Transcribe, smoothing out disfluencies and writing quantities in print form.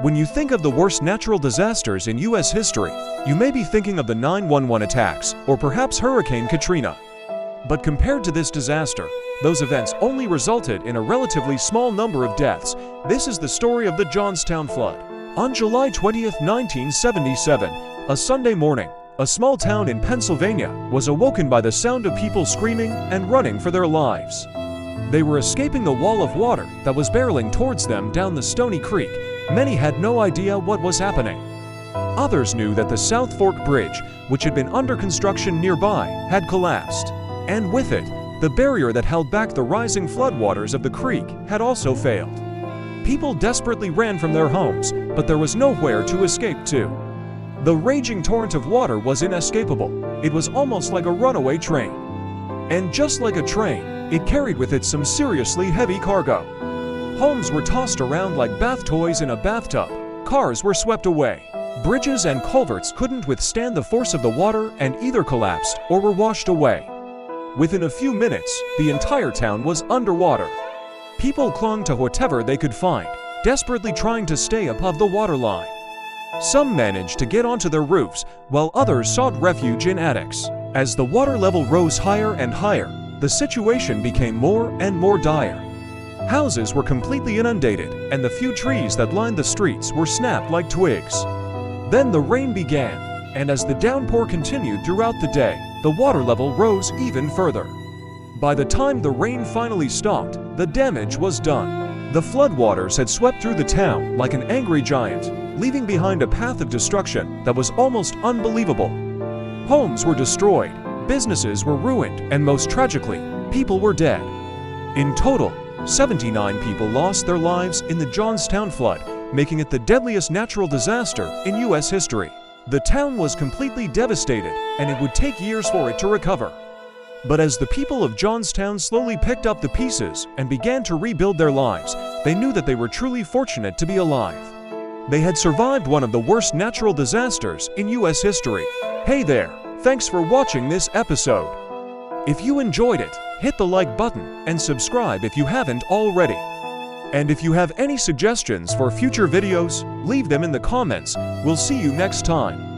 When you think of the worst natural disasters in U.S. history, you may be thinking of the 9/11 attacks or perhaps Hurricane Katrina. But compared to this disaster, those events only resulted in a relatively small number of deaths. This is the story of the Johnstown flood. On July 20, 1977, a Sunday morning, a small town in Pennsylvania was awoken by the sound of people screaming and running for their lives. They were escaping the wall of water that was barreling towards them down the Stony Creek. Many had no idea what was happening. Others knew that the South Fork Bridge, which had been under construction nearby, had collapsed. And with it, the barrier that held back the rising floodwaters of the creek had also failed. People desperately ran from their homes, but there was nowhere to escape to. The raging torrent of water was inescapable. It was almost like a runaway train. And just like a train, it carried with it some seriously heavy cargo. Homes were tossed around like bath toys in a bathtub. Cars were swept away. Bridges and culverts couldn't withstand the force of the water and either collapsed or were washed away. Within a few minutes, the entire town was underwater. People clung to whatever they could find, desperately trying to stay above the waterline. Some managed to get onto their roofs, while others sought refuge in attics. As the water level rose higher and higher, the situation became more and more dire. Houses were completely inundated, and the few trees that lined the streets were snapped like twigs. Then the rain began, and as the downpour continued throughout the day, the water level rose even further. By the time the rain finally stopped, the damage was done. The floodwaters had swept through the town like an angry giant, leaving behind a path of destruction that was almost unbelievable. Homes were destroyed, businesses were ruined, and most tragically, people were dead. In total, 79 people lost their lives in the Johnstown flood, making it the deadliest natural disaster in U.S. history. The town was completely devastated, and it would take years for it to recover. But as the people of Johnstown slowly picked up the pieces and began to rebuild their lives, they knew that they were truly fortunate to be alive. They had survived one of the worst natural disasters in U.S. history. Hey there, thanks for watching this episode. If you enjoyed it, hit the like button and subscribe if you haven't already. And if you have any suggestions for future videos, leave them in the comments. We'll see you next time.